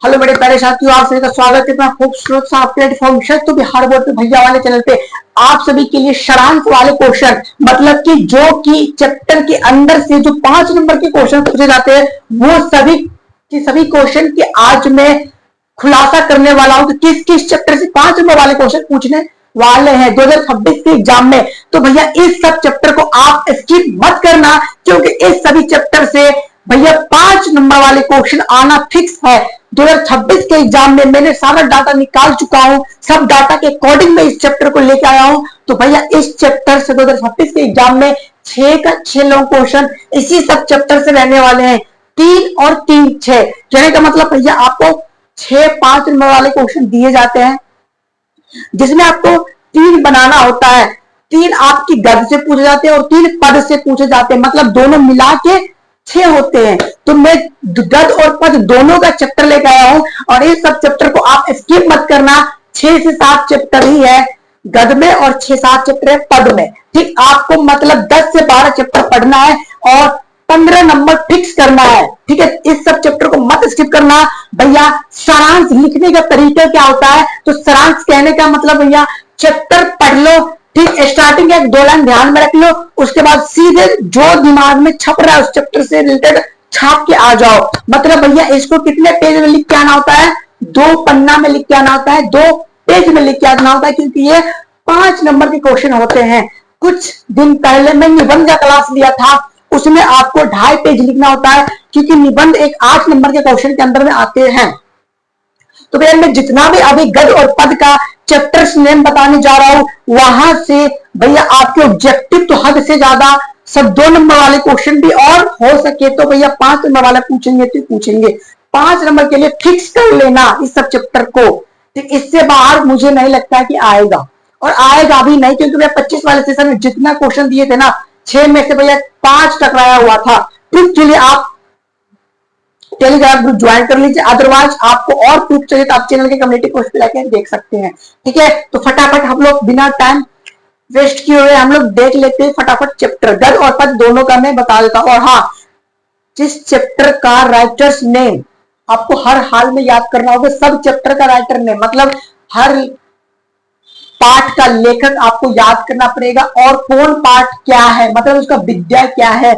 Hello मेरे प्यारे साथियों, आप सभी का स्वागत है अपना खूबसूरत सा प्लेटफॉर्म शक्ति बिहार बोर्ड पे भैया वाले चैनल पे। आप सभी के लिए सारांश वाले क्वेश्चन, मतलब कि जो कि चैप्टर के अंदर से जो 5 नंबर के क्वेश्चन पूछे जाते हैं वो सभी की सभी क्वेश्चन के आज मैं खुलासा करने वाला हूं कि किस किस चैप्टर से 5 नंबर वाले क्वेश्चन पूछने वाले हैं 2026 के एग्जाम में। तो भैया इस सब चैप्टर को आप स्किप मत करना, क्योंकि इस सभी चैप्टर से भैया 5 नंबर वाले क्वेश्चन आना फिक्स है 2026 के एग्जाम में। मैंने सारा डाटा निकाल चुका हूं, सब डाटा के अकॉर्डिंग मैं इस चैप्टर को लेकर आया हूं। तो भैया इस चैप्टर से 2026 के एग्जाम में 6 का 6 लॉन्ग क्वेश्चन इसी सब चैप्टर से रहने वाले हैं। 3 और 3 6 कहने का मतलब भैया आपको 6 5 नंबर वाले क्वेश्चन दिए जाते हैं, जिसमें आपको 3 बनाना होता है। 3 आपकी गद से पूछे जाते हैं और 3 पद से पूछे जाते हैं, मतलब दोनों मिला के 6 होते हैं। तो मैं गद और पद दोनों का चैप्टर लेकर आया हूं और इस सब चैप्टर को आप स्किप मत करना। 6 से 7 चैप्टर ही है गद में और 6-7 चैप्टर है पद में। ठीक, आपको मतलब 10 से 12 चैप्टर पढ़ना है और 15 नंबर फिक्स करना है। ठीक है, इस सब चैप्टर को मत स्किप करना। भैया सारांश लिखने का तरीका क्या होता है? तो सारांश कहने का मतलब भैया चैप्टर पढ़ लो, ठीक, स्टार्टिंग एक 2 लाइन ध्यान में रख लो, उसके बाद सीधे जो दिमाग में छप रहा है उस चैप्टर से रिलेटेड छाप के आ जाओ। मतलब भैया इसको कितने पेज में लिख के आना होता है? 2 पन्ना में लिख के आना होता है, 2 पेज में लिख के आना होता है, क्योंकि ये 5 नंबर के क्वेश्चन होते हैं। कुछ दिन पहले मैं निबंध का क्लास लिया था, उसमें आपको 2.5 पेज लिखना होता है, क्योंकि निबंध एक 8 नंबर के क्वेश्चन के अंदर में आते हैं। तो भैया मैं जितना भी अभी गद और पद का चैप्टर्स नेम बताने जा रहा हूं, वहां से भैया आपके ऑब्जेक्टिव तो हद से ज्यादा सब 2 नंबर वाले क्वेश्चन भी, और हो सके तो भैया 5 नंबर वाला पूछेंगे तो पूछेंगे। 5 नंबर के लिए फिक्स कर लेना इस सब चैप्टर को। ठीक, इससे बाहर मुझे नहीं लगता कि आएगा, और आएगा भी नहीं, क्योंकि भैया 25 वाले सेशन में जितना क्वेश्चन दिए थे ना, 6 में से भैया 5 टकराया हुआ था। प्रूफ के लिए आप टेलीग्राम ग्रुप ज्वाइन कर लीजिए, अदरवाइज आपको और प्रूफ चाहिए तो आप चैनल के कम्युनिटी पोस्ट पे जाके देख सकते हैं। ठीक है, तो फटाफट हम लोग बिना टाइम वेस्ट किए हुए हम लोग देख लेते हैं फटाफट चैप्टर। गद और पद दोनों का मैं बता देता हूं। और हाँ, जिस चैप्टर का राइटर्स नेम आपको हर हाल में याद करना होगा, सब चैप्टर का राइटर नेम, मतलब हर पाठ का लेखक आपको याद करना पड़ेगा, और कौन पाठ क्या है, मतलब उसका विद्या क्या है,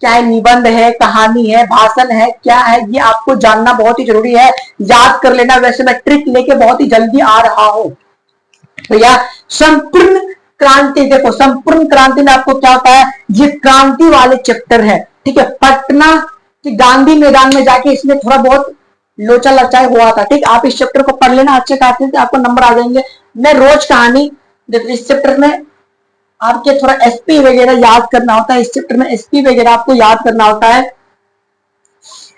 चाहे निबंध है, कहानी है, भाषण है, क्या है, ये आपको जानना बहुत ही जरूरी है, याद कर लेना। वैसे मैं ट्रिक लेके बहुत ही जल्दी आ रहा हूं भैया। संपूर्ण क्रांति, देखो संपूर्ण क्रांति में आपको क्या होता है, ये क्रांति वाले चैप्टर है। ठीक है, पटना के गांधी मैदान में जाके इसमें थोड़ा बहुत लोचा लचाई हुआ था। ठीक, आप इस चैप्टर को पढ़ लेना अच्छे खासे से, आपको नंबर आ जाएंगे। मैं रोज कहानी, देखो इस चैप्टर में आपके थोड़ा एसपी वगैरह याद करना होता है। इस चैप्टर में एसपी वगैरह आपको याद करना होता है।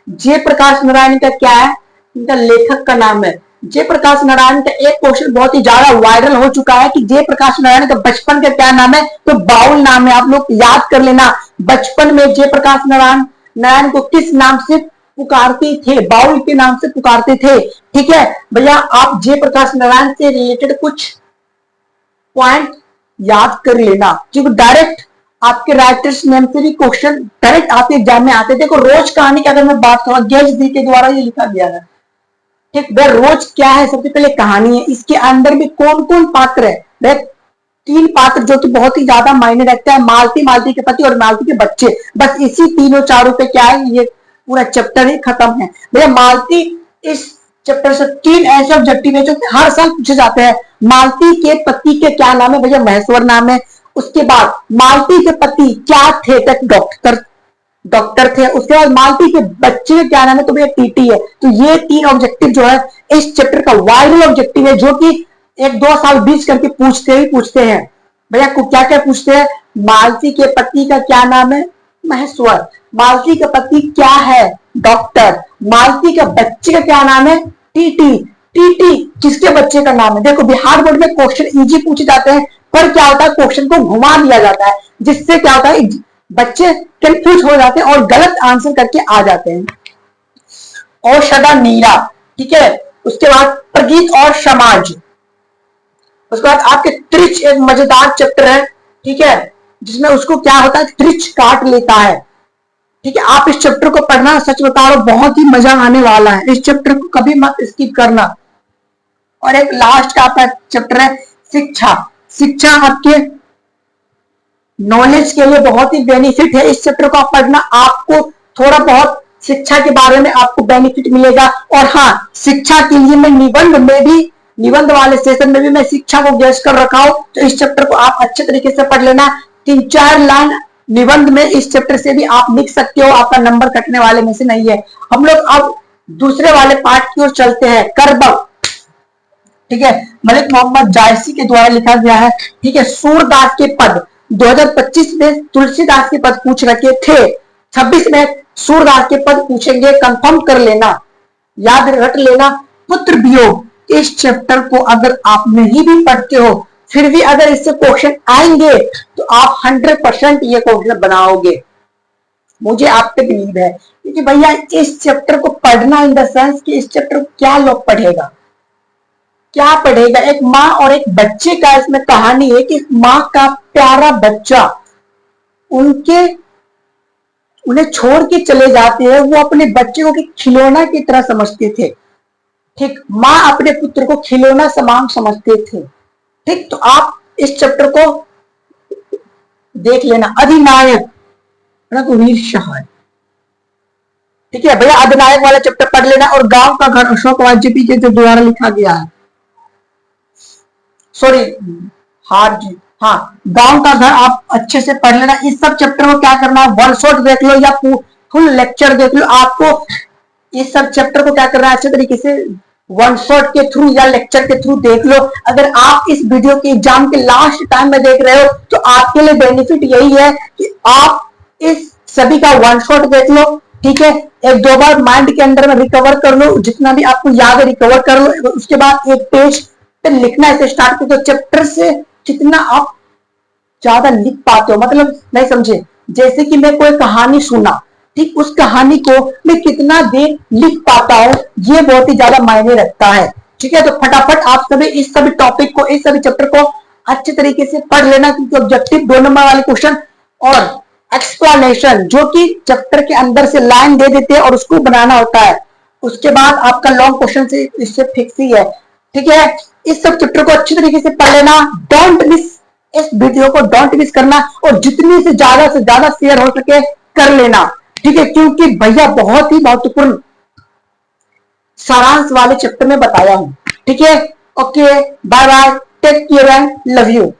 जयप्रकाश नारायण का क्या है, इनका लेखक का नाम है जयप्रकाश नारायण का। एक क्वेश्चन बहुत ही ज्यादा वायरल हो चुका है कि जयप्रकाश नारायण का बचपन का क्या नाम है, तो बाउल नाम है। आप लोग याद कर लेना, बचपन में जयप्रकाश नारायण को किस नाम से पुकारते थे? बाउल के नाम से पुकारते थे। ठीक है भैया, आप जयप्रकाश नारायण से रिलेटेड कुछ पॉइंट याद कर लेना, क्योंकि डायरेक्ट आपके राइटर्स नेम से भी क्वेश्चन डायरेक्ट आपके एग्जाम में आते थे। देखो रोज कहानी की अगर मैं बात करूं, गेज दी के द्वारा ये लिखा गया है। ठीक, वह रोज क्या है, सबसे पहले कहानी है, इसके अंदर भी कौन कौन पात्र है? वह 3 पात्र जो कि बहुत ही ज्यादा मायने रखता है, मालती, मालती के पति और मालती के बच्चे। बस इसी तीनों चारों पे क्या है, ये पूरा चैप्टर ही खत्म है भैया। मालती, इस चैप्टर से 3 ऐसे ऑब्जेक्टिव है जो हर साल पूछे जाते हैं। मालती के पति के क्या नाम है भैया? महेश्वर नाम है। उसके बाद मालती के पति क्या थे? डॉक्टर थे। उसके बाद मालती के बच्चे का क्या नाम है? तो भैया टीटी है। तो ये 3 ऑब्जेक्टिव जो है इस चैप्टर का वायरल ऑब्जेक्टिव है, जो कि 1-2 साल बीच करके पूछते हैं भैया। को क्या क्या पूछते हैं? मालती के पति का क्या नाम है? महेश्वर। मालती का पति क्या है? डॉक्टर। मालती का बच्चे का क्या नाम है? टीटी। टीटी किसके बच्चे का नाम है? देखो बिहार बोर्ड में क्वेश्चन इजी पूछे जाते हैं, पर क्या होता है, क्वेश्चन को घुमा दिया जाता है, जिससे क्या होता है, बच्चे कंफ्यूज हो जाते हैं और गलत आंसर करके आ जाते हैं। औषधा नीरा, ठीक है। उसके बाद प्रगीत और समाज। उसके बाद आपके त्रिच, एक मजेदार चैप्टर है, ठीक है, जिसमें उसको क्या होता है, त्रिच काट लेता है। ठीक है, आप इस चैप्टर को पढ़ना, सच बता रहा हूं बहुत ही मजा आने वाला है, इस चैप्टर को कभी मत स्किप करना। और एक लास्ट का आपका चैप्टर है शिक्षा। शिक्षा आपके नॉलेज के लिए बहुत ही बेनिफिट है, इस चैप्टर को आप पढ़ना, आपको थोड़ा बहुत शिक्षा के बारे में आपको बेनिफिट मिलेगा। और हाँ, शिक्षा के लिए मैं निबंध वाले सेशन में भी मैं शिक्षा को गेस कर रखा हूं, तो इस चैप्टर को आप अच्छे तरीके से पढ़ लेना। 3-4 लाइन निबंध में इस चैप्टर से भी आप लिख सकते हो, आपका नंबर कटने वाले में से नहीं है। हम लोग अब दूसरे वाले पार्ट की ओर चलते हैं, करबग। ठीक है, मलिक मोहम्मद जायसी के द्वारा लिखा गया है। ठीक है, सूरदास के पद 2025 में तुलसीदास के पद पूछ रखे थे, 26 में सूरदास के पद पूछेंगे, कंफर्म कर लेना, याद रख लेना। पुत्र वियोग, इस चैप्टर को अगर आप नहीं भी पढ़ते हो, फिर भी अगर इससे क्वेश्चन आएंगे तो आप 100% ये क्वेश्चन बनाओगे, मुझे आप पे बिलीव है। क्योंकि भैया इस चैप्टर को पढ़ना इन द सेंस कि इस चैप्टर को क्या लोग पढ़ेगा, क्या पढ़ेगा। एक माँ और एक बच्चे का इसमें कहानी है कि माँ का प्यारा बच्चा उन्हें छोड़ के चले जाते हैं, वो अपने बच्चे को खिलौना की तरह समझते थे। ठीक, माँ अपने पुत्र को खिलौना समान समझते थे। ठीक, तो आप इस चैप्टर को देख लेना। अधिनायक रघुवीर सहाय, ठीक है भैया, अधिनायक वाला चैप्टर पढ़ लेना। और गांव का घर अशोक वाजपेयी के जो द्वारा लिखा गया है, सॉरी हार जी, हाँ, गांव का घर आप अच्छे से पढ़ लेना। इस सब चैप्टर को क्या करना है, वन शॉट देख लो या फुल लेक्चर देख लो, आपको इस सब चैप्टर को क्या करना है, अच्छे तरीके से वन शॉट के थ्रू या लेक्चर के थ्रू देख लो। अगर आप इस वीडियो के एग्जाम के लास्ट टाइम में देख रहे हो तो आपके लिए बेनिफिट यही है कि आप इस सभी का वन शॉट देख लो। ठीक है, 1-2 बार माइंड के अंदर में रिकवर कर लो, जितना भी आपको याद है रिकवर कर लो। उसके बाद एक पेज पे लिखना ऐसे स्टार्ट करो, तो चैप्टर से जितना आप ज्यादा लिख पाते हो, मतलब नहीं समझे, जैसे कि मैं कोई कहानी सुना, ठीक, उस कहानी को मैं कितना देर लिख पाता हूं, ये बहुत ही ज्यादा मायने रखता है। ठीक है, तो फटाफट आप सभी इस सभी टॉपिक को, इस सभी चैप्टर को अच्छे तरीके से पढ़ लेना, क्योंकि ऑब्जेक्टिव 2 नंबर वाले क्वेश्चन और एक्सप्लेनेशन जो कि चैप्टर के अंदर से लाइन दे देते हैं और उसको बनाना होता है, उसके बाद आपका लॉन्ग क्वेश्चन से इससे फिक्स ही है। ठीक है, इस सब चैप्टर को अच्छी तरीके से पढ़ लेना, डोंट मिस, इस वीडियो को डोंट मिस करना, और जितनी से ज्यादा शेयर हो सके कर लेना। ठीक है, क्योंकि भैया बहुत ही महत्वपूर्ण सारांश वाले चैप्टर में बताया हूं। ठीक है, okay, bye bye, take care and love you.